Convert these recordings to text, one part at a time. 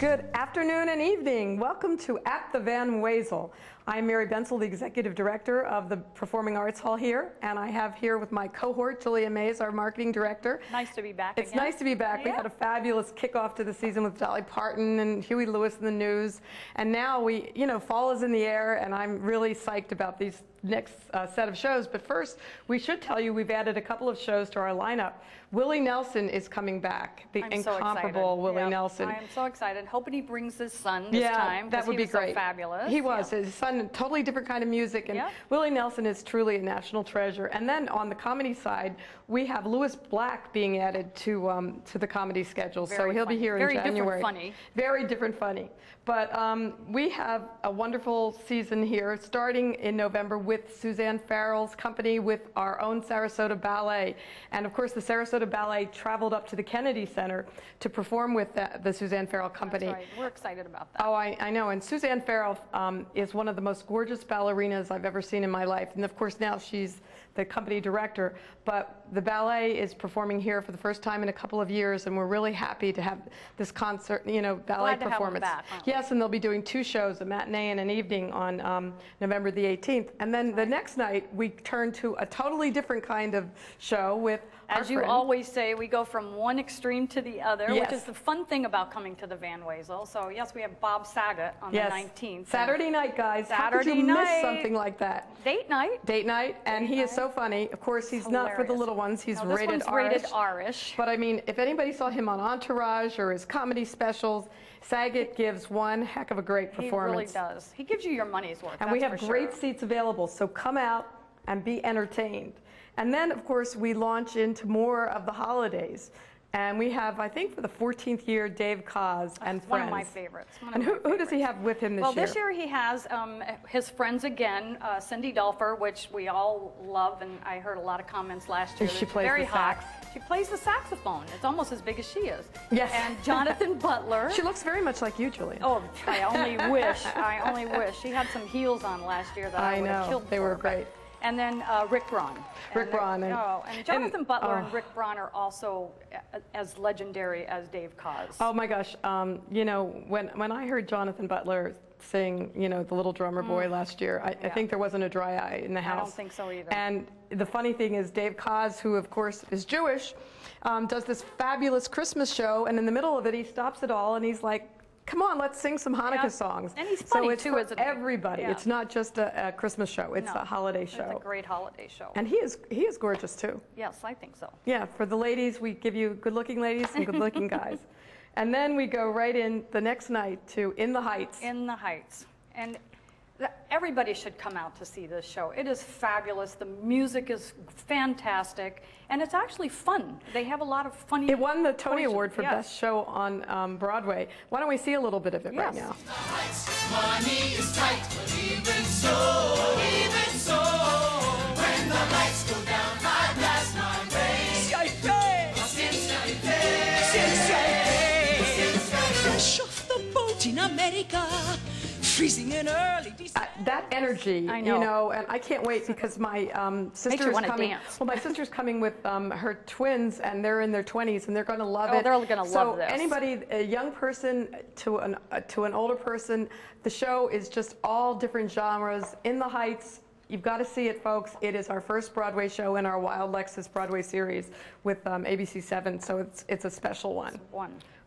Good afternoon and evening. Welcome to At the Van Wezel. I'm Mary Bensel, the Executive Director of the Performing Arts Hall here, and I have here with my cohort, Julia Mays, our Marketing Director. Nice to be back It's again. nice to be back. Yeah. We had a fabulous kickoff to the season with Dolly Parton and Huey Lewis in the news, and now fall is in the air, and I'm really psyched about these next set of shows. But first, we should tell you we've added a couple of shows to our lineup. Willie Nelson is coming back, the incomparable Willie Nelson. I am so excited. Hoping he brings his son this time. That would be great. So fabulous. He was. His son, totally different kind of music, and Willie Nelson is truly a national treasure. And then on the comedy side, we have Louis Black being added to the comedy schedule. So he'll be here in January. Very different funny. Very different funny. But we have a wonderful season here, starting in November with Suzanne Farrell's company with our own Sarasota Ballet. And of course, the Sarasota Ballet traveled up to the Kennedy Center to perform with the Suzanne Farrell company. That's right. We're excited about that. Oh, I know. And Suzanne Farrell is one of the most gorgeous ballerinas I've ever seen in my life. And of course, now she's the company director. But the ballet is performing here for the first time in a couple of years, and we're really happy to have this concert, ballet performance. Back, yes, and they'll be doing two shows, a matinee and an evening on November the 18th. And then the next night, we turn to a totally different kind of show with As you always say, we go from one extreme to the other, which is the fun thing about coming to the Van Wezel. So yes, we have Bob Saget on the 19th. Saturday night, guys. How could you miss something like that? Date night. Date night, and he is so funny. Of course, he's not for the little ones. He's rated R-ish. But I mean, if anybody saw him on Entourage or his comedy specials, Saget gives one heck of a great performance. He really does. He gives you your money's worth. And we have great seats available, so come out and be entertained. And then, of course, we launch into more of the holidays. And we have, I think, for the 14th year, Dave Koz and friends. One of my favorites. And who does he have with him this year? Well, this year he has his friends again, Cindy Dulfer, which we all love, and I heard a lot of comments last year. She plays the sax. She plays the saxophone. It's almost as big as she is. Yes. And Jonathan Butler. She looks very much like you, Julia. Oh, I only wish. I only wish. She had some heels on last year that I would have killed They were great. And then Rick Braun. And Jonathan Butler and Rick Braun are also as legendary as Dave Koz. Oh my gosh, when I heard Jonathan Butler sing, the Little Drummer Boy last year, I think there wasn't a dry eye in the house. I don't think so either. And the funny thing is Dave Koz, who of course is Jewish, does this fabulous Christmas show, and in the middle of it he stops it all and he's like, come on, let's sing some Hanukkah songs. And he's funny so it's too, for isn't he? everybody. Yeah. It's not just a Christmas show. It's a holiday show. It's a great holiday show. And he is gorgeous too. Yes, I think so. Yeah, for the ladies, we give you good-looking ladies and good-looking guys. And then we go right in the next night to In the Heights. In the Heights. And everybody should come out to see this show. It is fabulous. The music is fantastic, and it's actually fun. They have a lot of funny. It won the Tony Award for Best Show on Broadway. Why don't we see a little bit of it right now? Money is tight, but even so, when the lights go down, I blast my brains. Fresh off the boat in America. Freezing in early December. That energy, I know. And I can't wait because my sister Makes you is wanna coming. dance. Well, my sister's coming with her twins, and they're in their 20s, and they're going to love it. Oh, they're going to love this. So anybody, a young person to an older person, the show is just all different genres. In the Heights. You've got to see it, folks. It is our first Broadway show in our Wild Lexus Broadway series with ABC7, so it's a special one.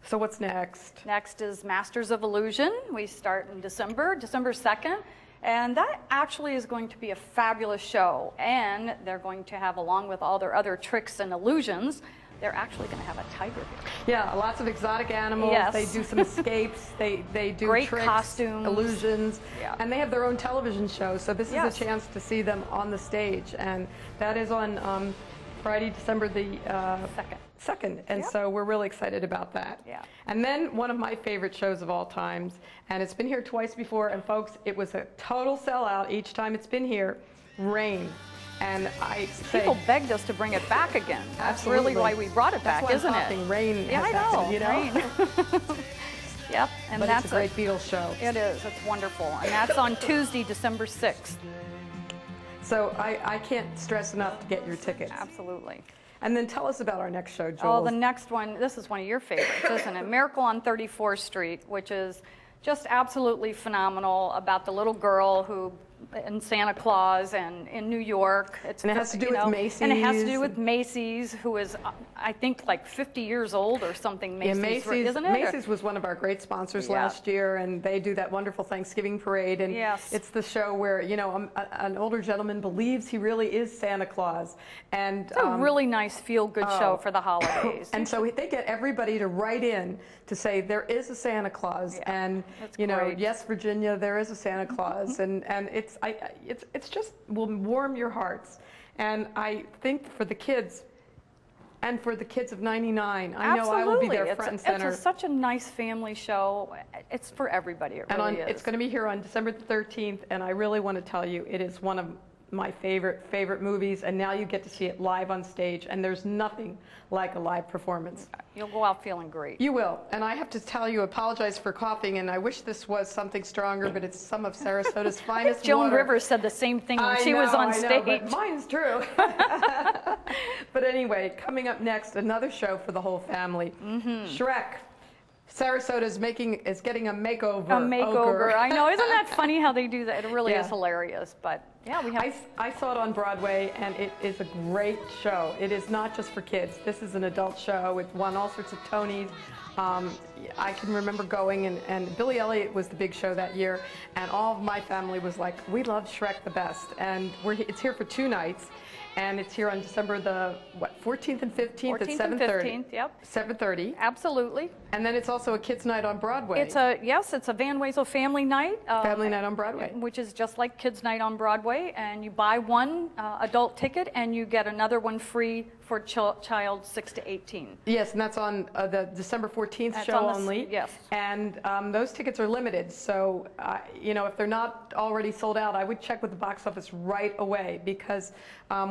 So what's next? Next is Masters of Illusion. We start in December 2nd. And that actually is going to be a fabulous show. And they're going to have, along with all their other tricks and illusions, they're actually going to have a tiger here. Yeah, lots of exotic animals. Yes. They do some escapes. They do great tricks, costumes, illusions, yeah. And they have their own television show. So this is a chance to see them on the stage, and that is on Friday, December the 2nd. And so we're really excited about that. Yeah. And then one of my favorite shows of all times, and it's been here twice before, and folks, it was a total sellout each time it's been here. Rain. And people begged us to bring it back again. That's Absolutely. really why we brought it back, isn't it? Rain. Yeah, I know. Rain. Yep, and that's a great Beatles show. It is. It's wonderful, and that's on Tuesday, December 6th. So I can't stress enough to get your tickets. Absolutely. And then tell us about our next show, Jules. Oh, the next one, this is one of your favorites, isn't it? Miracle on 34th Street, which is just absolutely phenomenal, about the little girl who in Santa Claus and in New York. And it has to do with Macy's. And it has to do with Macy's, who is, I think, like 50 years old or something. Macy's, isn't it? Macy's was one of our great sponsors last year, and they do that wonderful Thanksgiving parade. And it's the show where, you know, an older gentleman believes he really is Santa Claus. And it's a really nice feel-good show for the holidays. And so they get everybody to write in to say there is a Santa Claus, and you know, great. Yes, Virginia, there is a Santa Claus, and it's just will warm your hearts. And I think for the kids, and for the kids of 99, I know I will be there front and center. It's such a nice family show. It's for everybody. It really is. It's going to be here on December the 13th, and I really want to tell you, it is one of my favorite movies, and now you get to see it live on stage, and there's nothing like a live performance. You'll go out feeling great. You will. And I have to tell you, apologize for coughing, and I wish this was something stronger, but it's some of Sarasota's finest Joan water. Rivers said the same thing when she was on stage. But mine's true. But anyway, coming up next, another show for the whole family. Shrek. Sarasota is getting a makeover. A makeover. I know. Isn't that funny how they do that? It really is hilarious. But yeah, we have. I saw it on Broadway, and it is a great show. It is not just for kids. This is an adult show. It won all sorts of Tonys. I can remember going, and Billy Elliot was the big show that year, and all of my family was like, we love Shrek the best. And it's here for 2 nights. And it's here on December the 14th and 15th at 7:30. 14th and 15th, yep. 7:30. Absolutely. And then it's also a kids' night on Broadway. It's a Van Wezel family night. Family night on Broadway. Which is just like kids' night on Broadway, and you buy one adult ticket and you get another one free for child 6 to 18. Yes, and that's on the December 14th show only. Yes. And those tickets are limited, so you know, if they're not already sold out, I would check with the box office right away, because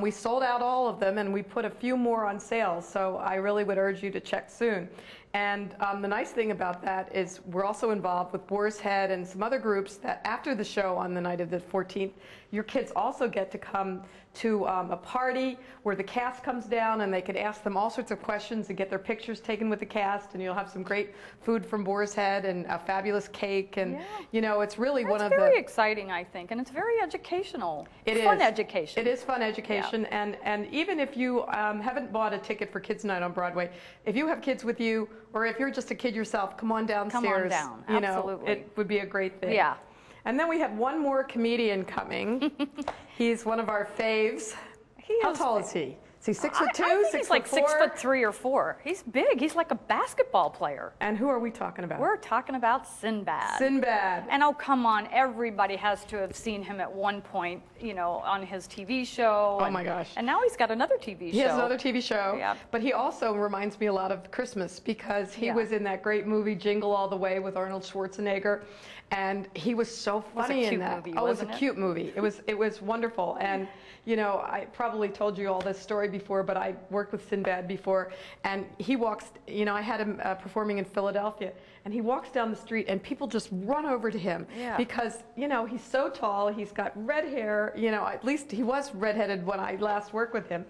we sold out all of them and we put a few more on sale, so I really would urge you to check soon. And the nice thing about that is we're also involved with Boar's Head and some other groups that after the show on the night of the 14th, your kids also get to come to a party where the cast comes down, and they can ask them all sorts of questions and get their pictures taken with the cast, and you'll have some great food from Boar's Head and a fabulous cake, and you know, it's really one of the... It's very exciting, I think, and it's very educational. It is. Fun education. It is fun education, and even if you haven't bought a ticket for Kids Night on Broadway, if you have kids with you, or if you're just a kid yourself, come on downstairs. Come on down, you know, absolutely. it would be a great thing. Yeah. And then we have one more comedian coming. He's one of our faves. How tall is he? Is he 6'2", I think 6'4"? he's like 6'3" or 4". He's big. He's like a basketball player. And who are we talking about? We're talking about Sinbad. Sinbad. And oh, come on, everybody has to have seen him at one point, you know, on his TV show. Oh my gosh. And now he's got another TV show. He has another TV show. Yeah. But he also reminds me a lot of Christmas, because he was in that great movie Jingle All the Way with Arnold Schwarzenegger. And he was so funny in that. Movie, it was a cute movie. It was wonderful. And you know, I probably told you all this story before, but I worked with Sinbad before, and he walks, you know, I had him performing in Philadelphia, and he walks down the street and people just run over to him because, you know, he's so tall, he's got red hair, you know, at least he was redheaded when I last worked with him.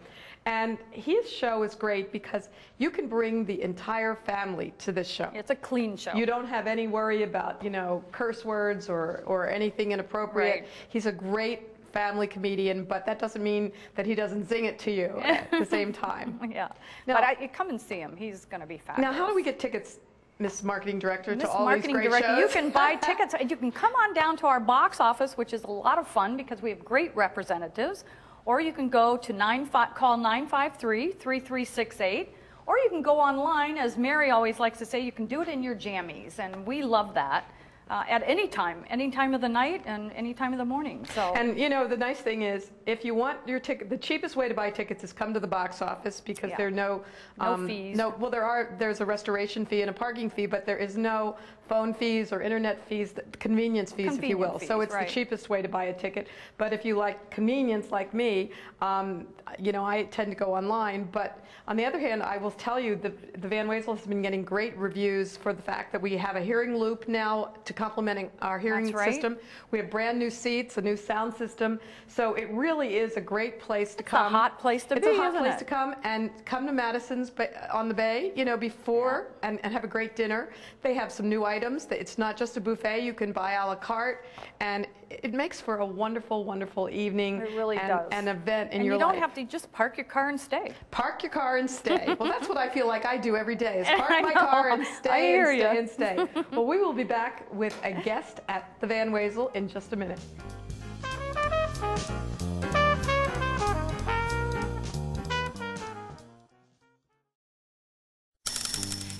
And his show is great because you can bring the entire family to this show. It's a clean show. You don't have any worry about, you know, curse words or anything inappropriate. Right. He's a great family comedian, but that doesn't mean that he doesn't zing it to you at the same time. Yeah. Now, but come and see him. He's going to be fabulous. Now, how do we get tickets, Miss Marketing Director, Miss to all Marketing these great Director, shows? you can buy tickets. You can come on down to our box office, which is a lot of fun because we have great representatives. Or you can go to call 953-3368. Or you can go online, as Mary always likes to say, you can do it in your jammies, and we love that. At any time of the night and any time of the morning. So. And you know, the nice thing is, if you want your ticket, the cheapest way to buy tickets is come to the box office, because there are no fees. Well, there's a restoration fee and a parking fee, but there is no phone fees or internet fees, convenience fees, if you will. Convenience So fees, it's right. the cheapest way to buy a ticket. But if you like convenience like me, you know, I tend to go online. But on the other hand, I will tell you the Van Wezel has been getting great reviews for the fact that we have a hearing loop now to complementing our hearing That's right. system. We have brand new seats, a new sound system. So it really is a great place to come. It's a hot place to be, It's a hot isn't place it? to come, and come to Madison's on the Bay, you know, before and have a great dinner. They have some new items. It's not just a buffet. You can buy a la carte, and it makes for a wonderful, wonderful evening. It really and does. an event in And your you don't life. have to just park your car and stay. Park your car and stay. Well, that's what I feel like I do every day, is park I my know. car and I stay hear and stay ya. and stay. Well, we will be back with a guest at the Van Wezel in just a minute.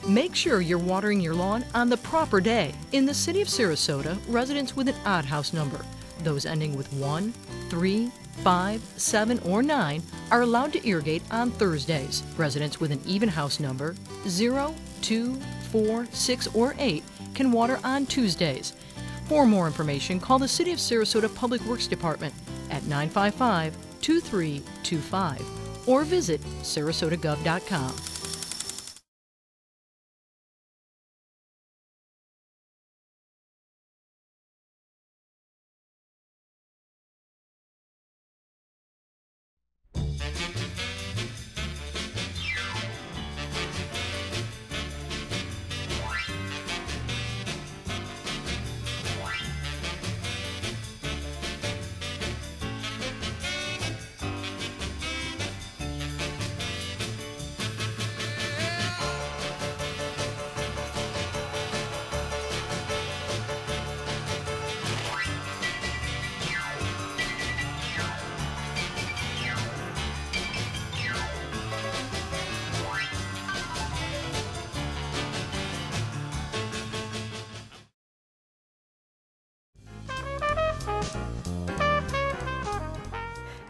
Make sure you're watering your lawn on the proper day. In the city of Sarasota, residents with an odd house number, those ending with 1, 3, 5, 7, or 9, are allowed to irrigate on Thursdays. Residents with an even house number, 0, 2, 4, 6, or 8, can water on Tuesdays. For more information, call the City of Sarasota Public Works Department at 955-2325 or visit sarasotagov.com.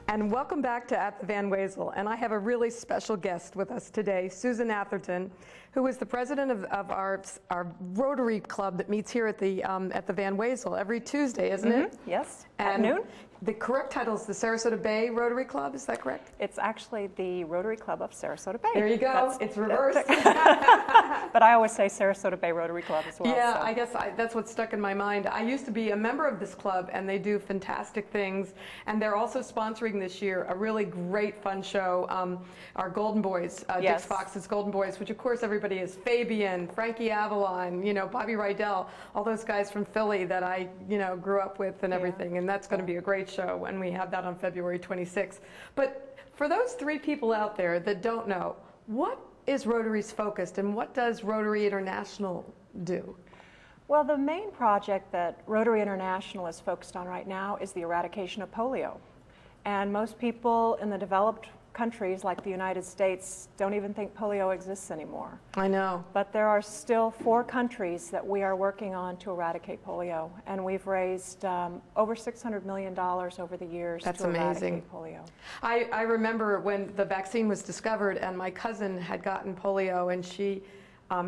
And welcome back to At the Van Wezel. And I have a really special guest with us today, Susan Atherton, who is the president of our Rotary Club that meets here at the Van Wezel every Tuesday, isn't it? Yes, at And noon. the correct title is the Sarasota Bay Rotary Club, is that correct? It's actually the Rotary Club of Sarasota Bay. There you go, it's reversed. But I always say Sarasota Bay Rotary Club as well. Yeah, so. I guess that's what stuck in my mind. I used to be a member of this club, and they do fantastic things. And they're also sponsoring this year a really great fun show, our Golden Boys, Yes. Dix Fox's Golden Boys, which of course everybody is Fabian, Frankie Avalon, you know, Bobby Rydell, all those guys from Philly that I, you know, grew up with and everything. And that's going to be a great show, and we have that on February 26th. But for those three people out there that don't know, what is Rotary's focused, and what does Rotary International do? Well, the main project that Rotary International is focused on right now is the eradication of polio. And most people in the developed countries like the United States don't even think polio exists anymore. I know. But there are still 4 countries that we are working on to eradicate polio. And we've raised over $600 million over the years That's to amazing. eradicate polio. I remember when the vaccine was discovered, and my cousin had gotten polio, and she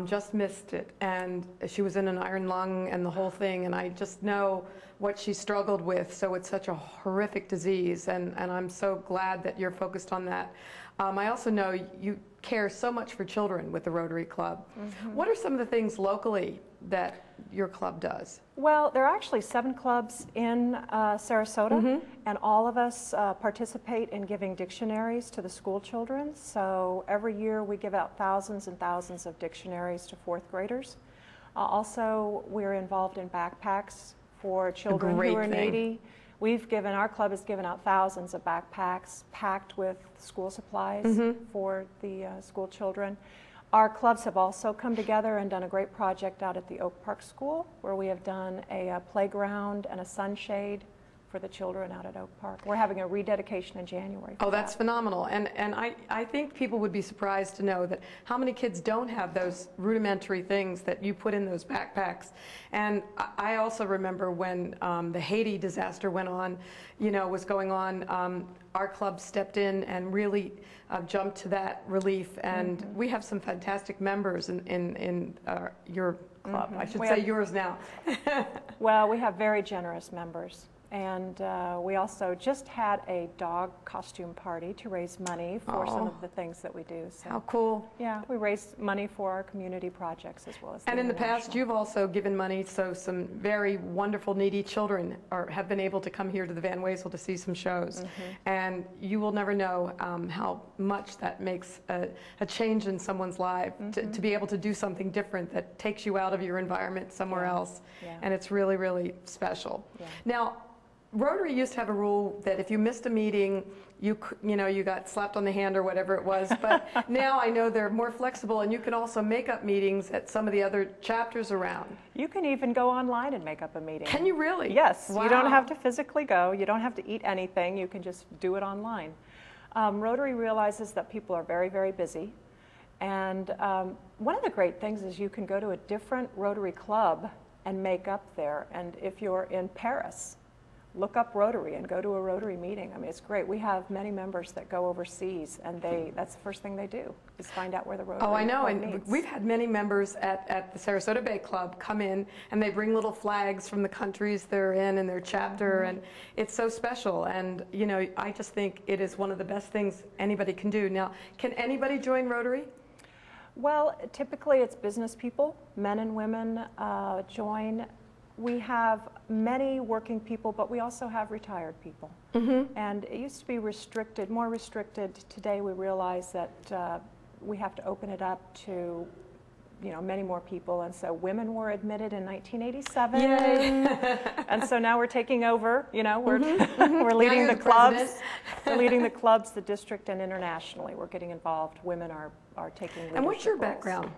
just missed it, and she was in an iron lung and the whole thing, and I just know what she struggled with. So it's such a horrific disease, and I'm so glad that you're focused on that. I also know you care so much for children with the Rotary Club. Mm-hmm. What are some of the things locally that your club does? Well, there are actually 7 clubs in Sarasota, and all of us participate in giving dictionaries to the school children. So every year we give out thousands and thousands of dictionaries to 4th graders. Also, we're involved in backpacks for children who are needy. Our club has given out thousands of backpacks packed with school supplies for the school children. Our clubs have also come together and done a great project out at the Oak Park School, where we have done a playground and a sunshade for the children out at Oak Park. We're having a rededication in January. Oh, that's phenomenal. And I think people would be surprised to know that how many kids don't have those rudimentary things that you put in those backpacks. And I also remember when the Haiti disaster went on, was going on, our club stepped in and really jumped to that relief. And we have some fantastic members in your club. I should say yours now. Well, we have very generous members. And we also just had a dog costume party to raise money for some of the things that we do. So, how cool. Yeah, we raise money for our community projects as well as And in the past, you've also given money, so some very wonderful, needy children have been able to come here to the Van Wezel to see some shows. And you will never know how much that makes a change in someone's life, to be able to do something different that takes you out of your environment somewhere else. Yeah. And it's really, really special. Yeah. Now, Rotary used to have a rule that if you missed a meeting, you got slapped on the hand or whatever it was. But now I know they're more flexible, and you can also make up meetings at some of the other chapters around. You can even go online and make up a meeting. Can you really? Yes. Wow. You don't have to physically go. You don't have to eat anything. You can just do it online. Rotary realizes that people are very, very busy. And one of the great things is you can go to a different Rotary club and make up there. And if you're in Paris, look up Rotary and go to a Rotary meeting. I mean, it's great. We have many members that go overseas, and that's the first thing they do, is find out where the Rotary Oh, I know, club and meets. we've had many members at the Sarasota Bay Club come in, and they bring little flags from the countries they're in and their chapter, and it's so special. And, I just think it is one of the best things anybody can do. Now, can anybody join Rotary? Well, typically it's business people, men and women join. We have many working people, but we also have retired people. And it used to be restricted, more restricted. Today we realize that we have to open it up to many more people. And so women were admitted in 1987. Yay. And so now we're taking over, we're leading you're the the clubs. president. We're leading the clubs, the district, and internationally. We're getting involved. Women are taking leadership And what's your roles. background?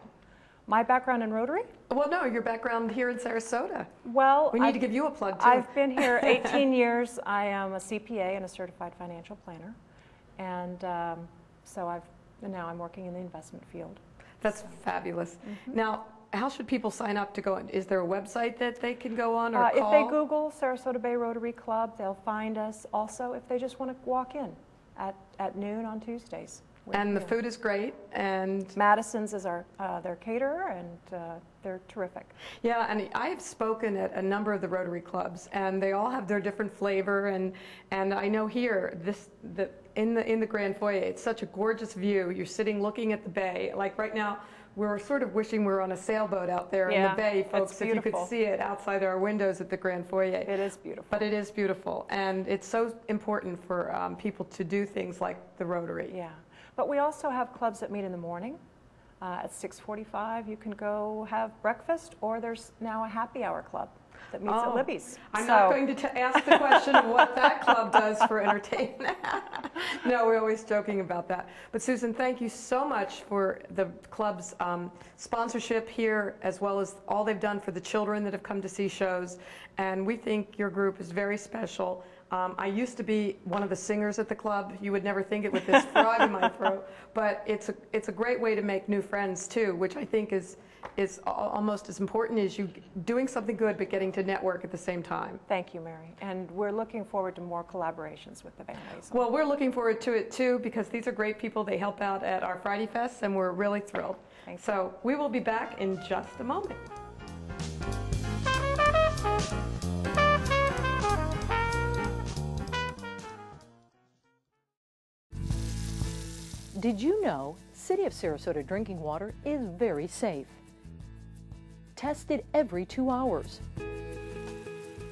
My background in Rotary? Well, no, your background here in Sarasota. Well, We need to give you a plug, too. I've been here 18 years. I am a CPA and a certified financial planner. And now I'm working in the investment field. That's fabulous. Now, how should people sign up to go? Is there a website that they can go on or If call? they Google Sarasota Bay Rotary Club, they'll find us. Also, if they just want to walk in at noon on Tuesdays. And the food is great, and Madison's is their caterer, and they're terrific. yeah, and I have spoken at a number of the Rotary clubs, and they all have their different flavor. And I know here, in the Grand Foyer, it's such a gorgeous view. You're sitting looking at the bay. Like right now, we're sort of wishing we were on a sailboat out there in the bay, folks. If you could see it outside our windows at the Grand Foyer. It is beautiful. But it is beautiful, and it's so important for people to do things like the Rotary. Yeah. But we also have clubs that meet in the morning. At 6:45, you can go have breakfast, or there's now a happy hour club that meets at Libby's. I'm not going to ask the question of what that club does for entertainment. No, we're always joking about that. But Susan, thank you so much for the club's sponsorship here, as well as all they've done for the children that have come to see shows. And we think your group is very special. I used to be one of the singers at the club. You would never think it with this frog in my throat, but it's a great way to make new friends too, which I think is almost as important as you doing something good but getting to network at the same time. Thank you, Mary. And we're looking forward to more collaborations with the Van Wezel. Well, we're looking forward to it too, because these are great people. They help out at our Friday Fests, and we're really thrilled. Thanks. So we will be back in just a moment. Did you know City of Sarasota drinking water is very safe? Tested every 2 hours.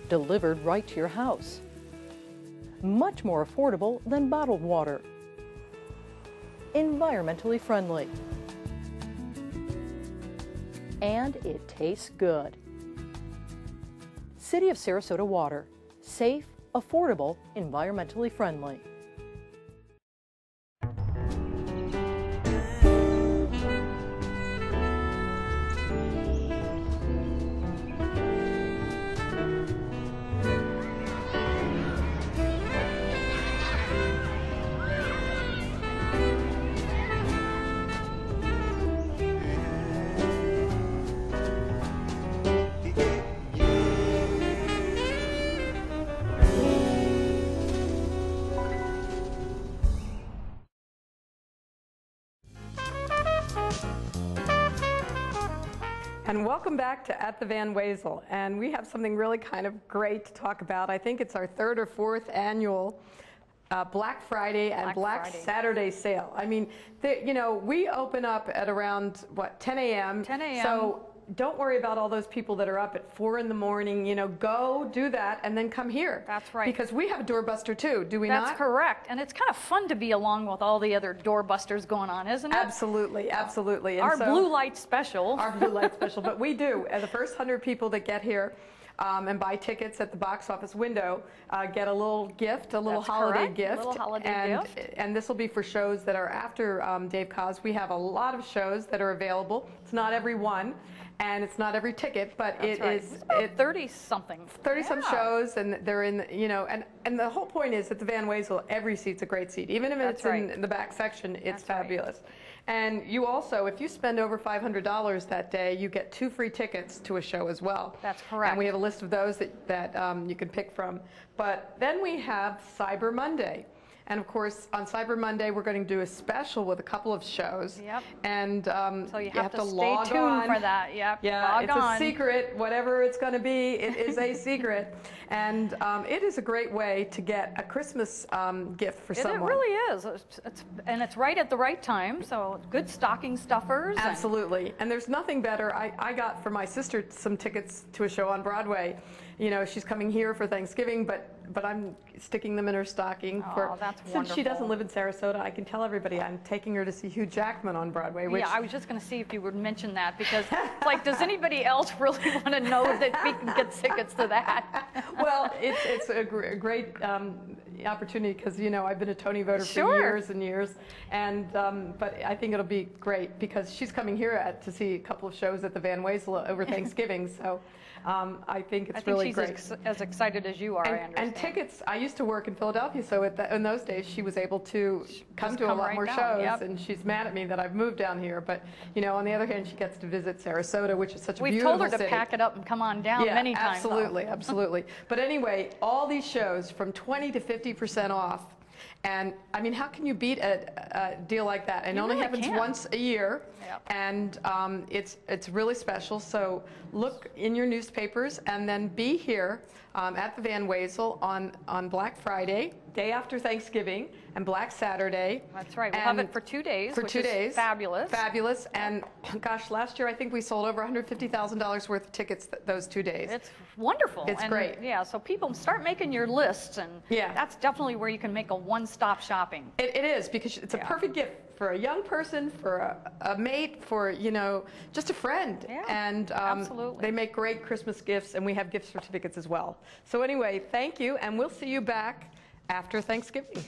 Delivered right to your house. Much more affordable than bottled water. Environmentally friendly. And it tastes good. City of Sarasota water. Safe, affordable, environmentally friendly. And welcome back to At the Van Wezel. And we have something really kind of great to talk about. I think it's our 3rd or 4th annual Black Friday and Black Saturday sale. I mean, you know, we open up at around, what, 10 a.m.? 10 a.m. So don't worry about all those people that are up at 4 in the morning. You know, go do that and then come here. That's right. Because we have a doorbuster too, do we not? That's correct. And it's kind of fun to be along with all the other doorbusters going on, isn't it? Absolutely, absolutely. And Our blue light special. Our blue light special. But we do, the first 100 people that get here and buy tickets at the box office window get a little gift, a little That's holiday correct. gift. A little holiday gift. And this will be for shows that are after Dave Cos. We have a lot of shows that are available. It's not every one. And it's not every ticket, but That's right. is 30-something. 30-some shows, and they're in, you know, and the whole point is that the Van Wezel, every seat's a great seat. Even if it's in the back section, it's fabulous. And you also, if you spend over $500 that day, you get 2 free tickets to a show as well. That's correct. And we have a list of those that you can pick from. But then we have Cyber Monday. And of course, on Cyber Monday, we're going to do a special with a couple of shows. Yep. And so you have to stay log tuned on for that. Yep. Yeah, log it's on. a secret. Whatever it's going to be, it is a secret. And it is a great way to get a Christmas gift for someone. It really is. And it's right at the right time. So good stocking stuffers. Absolutely. And there's nothing better. I got for my sister some tickets to a show on Broadway. You know, she's coming here for Thanksgiving, but I'm sticking them in her stocking for. That's since wonderful. she doesn't live in Sarasota, I can tell everybody I'm taking her to see Hugh Jackman on Broadway. Which, yeah, I was just going to see if you would mention that because, like, does anybody else really want to know that we can get tickets to that? Well, it's a great opportunity because, you know, I've been a Tony voter for Sure. years and years, and but I think it'll be great because she's coming here to see a couple of shows at the Van Wezel over Thanksgiving. So I think it's really great. She's as excited as you are, I understand. And tickets, I used to work in Philadelphia, so in those days she was able to come to a lot right more down, shows, yep. and she's mad at me that I've moved down here. But, you know, on the other hand, she gets to visit Sarasota, which is such a We've beautiful told her to city. pack it up and come on down many times. Absolutely, absolutely. But anyway, all these shows from 20 to 50% off. And I mean, how can you beat a deal like that? And it only really happens can't. once a year, Yep. and it's really special. So look in your newspapers, and then be here at the Van Wezel on Black Friday, day after Thanksgiving, and Black Saturday. That's right. We'll have it for 2 days, For which 2 is days. fabulous. Fabulous. And gosh, last year I think we sold over $150,000 worth of tickets those 2 days. It's wonderful. It's great. Yeah, so people start making your lists, and Yeah. that's definitely where you can make a one-stop shopping. It is, because it's a perfect gift for a young person, for a mate, for, you know, just a friend. Yeah, and absolutely. they make great Christmas gifts, and we have gift certificates as well. So anyway, thank you, and we'll see you back after Thanksgiving.